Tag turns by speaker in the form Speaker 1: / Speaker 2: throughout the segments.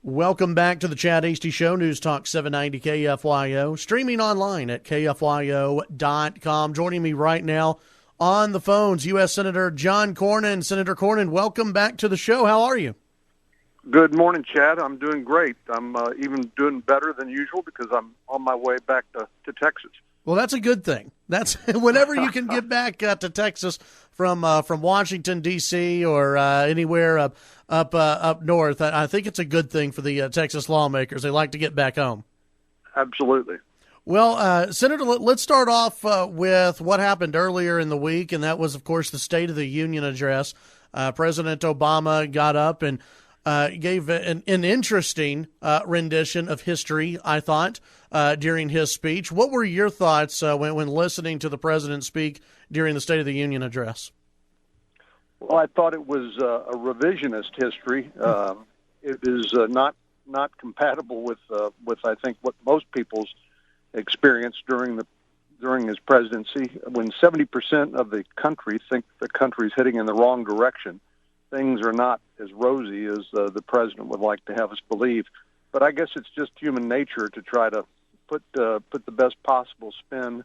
Speaker 1: Welcome back to the Chad Hasty Show, News Talk 790 KFYO, streaming online at KFYO.com. Joining me right now on the phones, U.S. Senator John Cornyn. Senator Cornyn, welcome back to the show. How are you?
Speaker 2: Good morning, Chad. I'm doing great. I'm even doing better than usual because I'm on my way back to Texas.
Speaker 1: Well, that's a good thing. That's whenever you can get back to Texas from Washington, D.C. or anywhere up north. I think it's a good thing for the Texas lawmakers. They like to get back home.
Speaker 2: Absolutely.
Speaker 1: Well, Senator, let's start off with what happened earlier in the week, and that was, of course, the State of the Union address. President Obama got up and gave an interesting rendition of history, I thought, during his speech. What were your thoughts when listening to the president speak during the State of the Union address?
Speaker 2: Well, I thought it was a revisionist history. It is not compatible with I think what most people's experienced during his presidency. When 70% of the country think the country's heading in the wrong direction, things are not as rosy as the president would like to have us believe. But I guess it's just human nature to try to put the best possible spin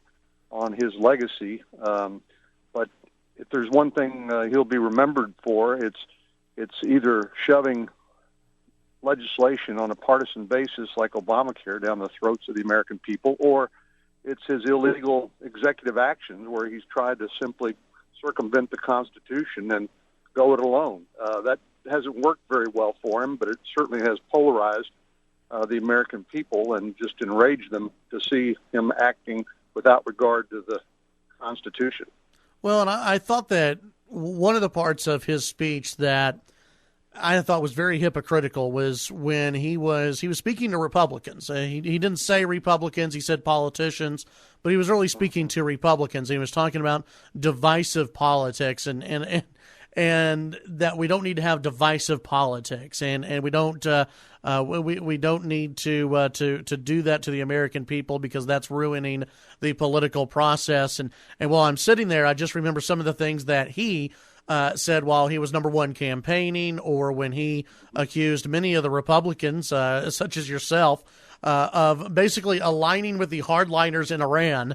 Speaker 2: on his legacy. But if there's one thing he'll be remembered for, it's either shoving legislation on a partisan basis like Obamacare down the throats of the American people, or it's his illegal executive actions where he's tried to simply circumvent the Constitution and go it alone. That hasn't worked very well for him, but it certainly has polarized the American people and just enraged them to see him acting without regard to the Constitution.
Speaker 1: Well, and I thought that one of the parts of his speech that I thought was very hypocritical was when he was speaking to Republicans. He didn't say Republicans, he said politicians, but he was really speaking to Republicans. He was talking about divisive politics and that we don't need to have divisive politics, and we don't we don't need to do that to the American people because that's ruining the political process. And while I'm sitting there, I just remember some of the things that he said while he was number one campaigning, or when he accused many of the Republicans, such as yourself, of basically aligning with the hardliners in Iran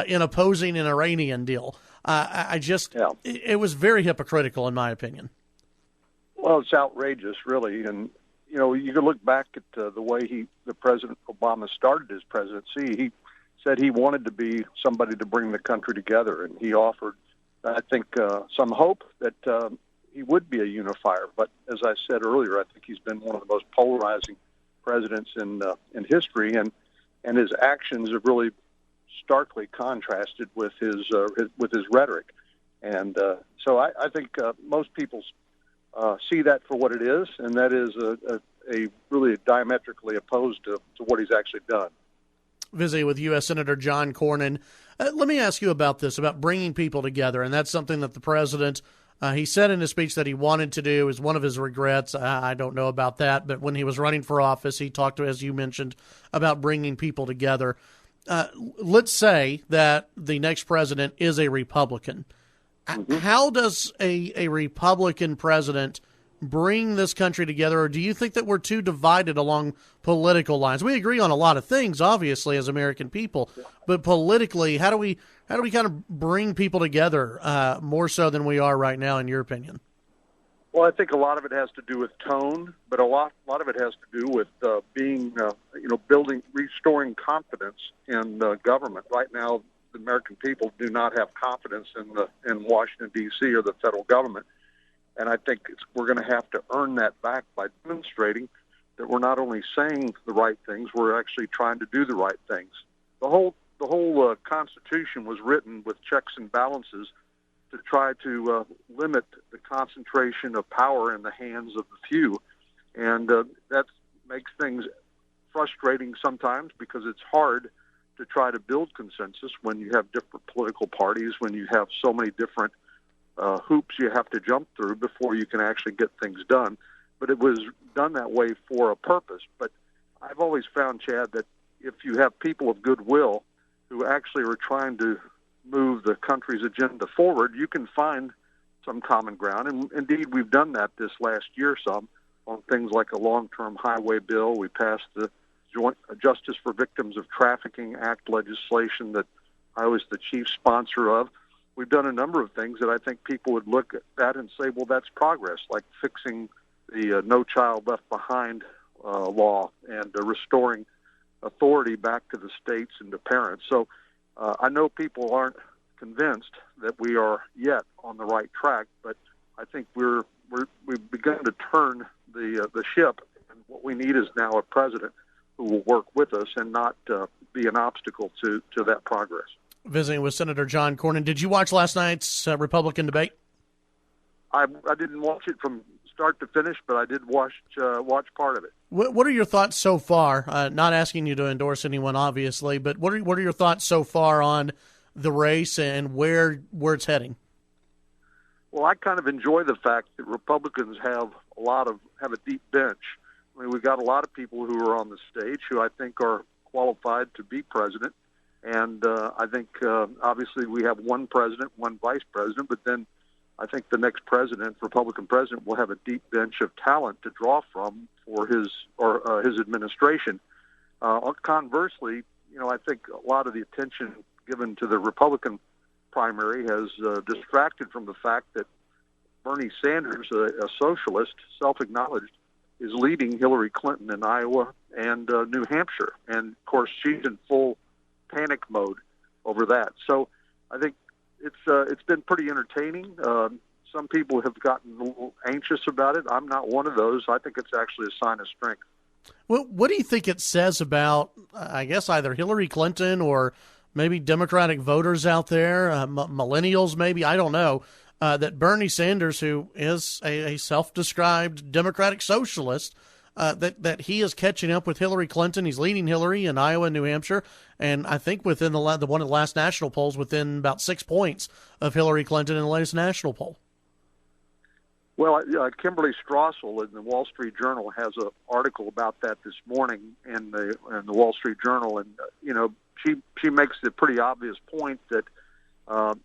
Speaker 1: in opposing an Iranian deal. It was very hypocritical in my opinion.
Speaker 2: Well, it's outrageous, really. And, you know, you can look back at the way the President Obama started his presidency. He said he wanted to be somebody to bring the country together, and he offered, I think, some hope that he would be a unifier. But as I said earlier, I think he's been one of the most polarizing presidents in history, and his actions have really starkly contrasted with his rhetoric. And so I think most people see that for what it is, and that is a really diametrically opposed to what he's actually done.
Speaker 1: Visiting with U.S. Senator John Cornyn. Let me ask you about this, about bringing people together, and that's something that the president, he said in his speech that he wanted to do, is one of his regrets. I don't know about that, but when he was running for office, he talked, as you mentioned, about bringing people together. Let's say that the next president is a Republican. Mm-hmm. How does a Republican president bring this country together, or do you think that we're too divided along political lines? We agree on a lot of things, obviously, as American people, but politically, how do we kind of bring people together more so than we are right now, in your opinion?
Speaker 2: Well, I think a lot of it has to do with tone, but a lot of it has to do with restoring confidence in government. Right now, the American people do not have confidence in Washington, D.C. or the federal government. And I think we're going to have to earn that back by demonstrating that we're not only saying the right things, we're actually trying to do the right things. The whole Constitution was written with checks and balances to try to limit the concentration of power in the hands of the few. And that makes things frustrating sometimes because it's hard to try to build consensus when you have different political parties, when you have so many different hoops you have to jump through before you can actually get things done. But it was done that way for a purpose. But I've always found, Chad, that if you have people of goodwill who actually are trying to move the country's agenda forward, you can find some common ground. And indeed, we've done that this last year some. on things like a long-term highway bill. We passed the Joint Justice for Victims of Trafficking Act legislation that I was the chief sponsor of. We've done a number of things that I think people would look at that and say, well, that's progress, like fixing the No Child Left Behind law and restoring authority back to the states and to parents. So I know people aren't convinced that we are yet on the right track, but I think we've begun to turn the ship, and what we need is now a president who will work with us and not be an obstacle to that progress.
Speaker 1: Visiting with Senator John Cornyn. Did you watch last night's Republican debate?
Speaker 2: I didn't watch it from start to finish, but I did watch part of it.
Speaker 1: What are your thoughts so far? Not asking you to endorse anyone, obviously, but what are your thoughts so far on the race and where it's heading?
Speaker 2: Well, I kind of enjoy the fact that Republicans have a deep bench. I mean, we've got a lot of people who are on the stage who I think are qualified to be president. And I think, obviously, we have one president, one vice president, but then I think the next president, Republican president, will have a deep bench of talent to draw from for his administration. Conversely, I think a lot of the attention given to the Republican primary has distracted from the fact that Bernie Sanders, a socialist, self-acknowledged, is leading Hillary Clinton in Iowa and New Hampshire. And, of course, she's in full panic mode over that. So I think it's been pretty entertaining. Some people have gotten a little anxious about it. I'm not one of those. I think it's actually a sign of strength.
Speaker 1: Well, what do you think it says about, I guess, either Hillary Clinton or maybe Democratic voters out there, millennials maybe, I don't know, that Bernie Sanders, who is a self-described Democratic socialist, that he is catching up with Hillary Clinton. He's leading Hillary in Iowa and New Hampshire, and I think within one of the last national polls, within about 6 points of Hillary Clinton in the latest national poll.
Speaker 2: Well, Kimberly Strassel in the Wall Street Journal has an article about that this morning in the Wall Street Journal, and she makes the pretty obvious point that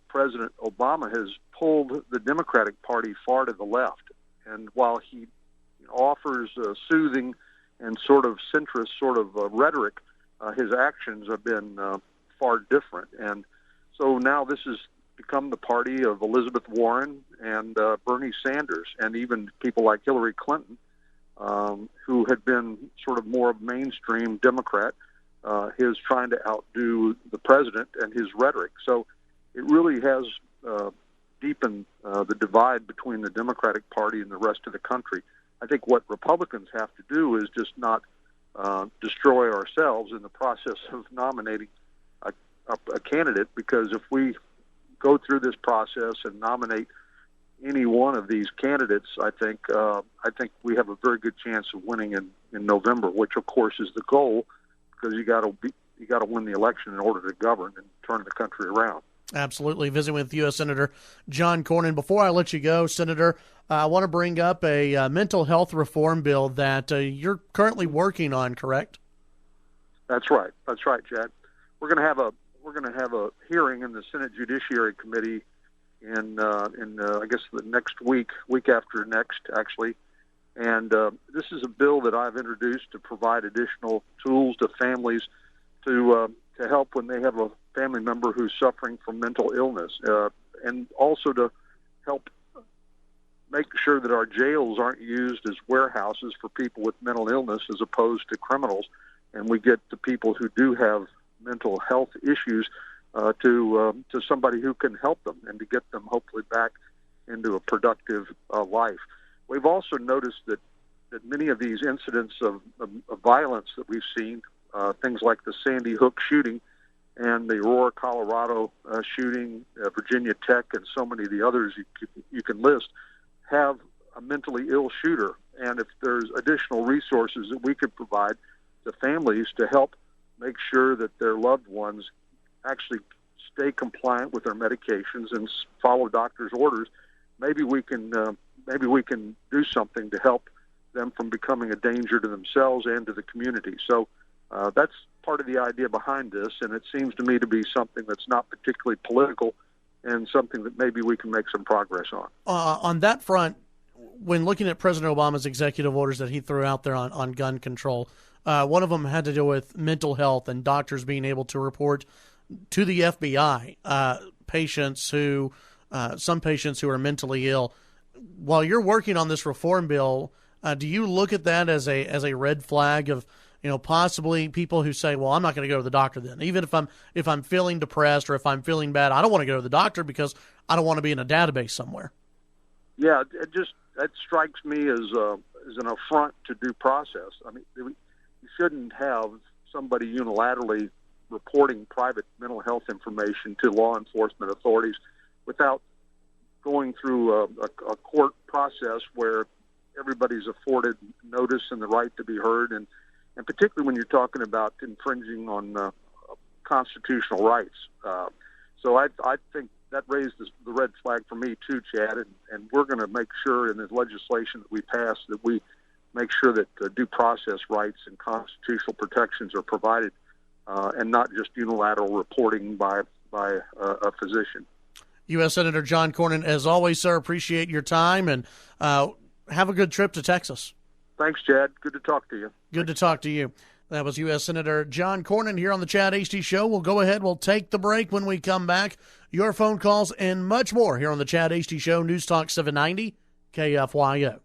Speaker 2: President Obama has pulled the Democratic Party far to the left, and while he offers soothing and sort of centrist rhetoric, his actions have been far different. And so now this has become the party of Elizabeth Warren and Bernie Sanders, and even people like Hillary Clinton, who had been sort of more mainstream Democrat, is trying to outdo the president and his rhetoric. So it really has deepened the divide between the Democratic Party and the rest of the country. I think what Republicans have to do is just not destroy ourselves in the process of nominating a candidate, because if we go through this process and nominate any one of these candidates, I think we have a very good chance of winning in November, which of course is the goal, because you got to win the election in order to govern and turn the country around.
Speaker 1: Absolutely. Visiting with U.S. Senator John Cornyn. Before I let you go, Senator, I want to bring up a mental health reform bill that you're currently working on, correct?
Speaker 2: That's right, Chad. We're going to have a hearing in the Senate Judiciary Committee in I guess the next week after next, actually. And this is a bill that I've introduced to provide additional tools to families to help when they have a family member who's suffering from mental illness, and also to help make sure that our jails aren't used as warehouses for people with mental illness as opposed to criminals, and we get the people who do have mental health issues to somebody who can help them and to get them hopefully back into a productive life. We've also noticed that many of these incidents of violence that we've seen, things like the Sandy Hook shooting and the Aurora, Colorado shooting, Virginia Tech, and so many of the others you can list, have a mentally ill shooter. And if there's additional resources that we could provide to families to help make sure that their loved ones actually stay compliant with their medications and follow doctor's orders, maybe we can do something to help them from becoming a danger to themselves and to the community. So that's part of the idea behind this, and it seems to me to be something that's not particularly political and something that maybe we can make some progress on.
Speaker 1: On that front, when looking at President Obama's executive orders that he threw out there on gun control, one of them had to do with mental health and doctors being able to report to the FBI some patients who are mentally ill. While you're working on this reform bill, do you look at that as a red flag of, possibly people who say, well, I'm not going to go to the doctor then, even if I'm feeling depressed or if I'm feeling bad, I don't want to go to the doctor because I don't want to be in a database somewhere.
Speaker 2: Yeah, that strikes me as an affront to due process. I mean, you shouldn't have somebody unilaterally reporting private mental health information to law enforcement authorities without going through a court process where everybody's afforded notice and the right to be heard, and particularly when you're talking about infringing on constitutional rights. So I think that raised the red flag for me too, Chad, and we're going to make sure in the legislation that we pass that we make sure that due process rights and constitutional protections are provided, and not just unilateral reporting by a physician.
Speaker 1: U.S. Senator John Cornyn, as always, sir, appreciate your time, and have a good trip to Texas.
Speaker 2: Thanks, Chad. Good to talk to you.
Speaker 1: Good to talk to you. That was U.S. Senator John Cornyn here on the Chad Hasty Show. We'll go ahead. We'll take the break. When we come back, your phone calls and much more here on the Chad Hasty Show, News Talk 790 KFYO.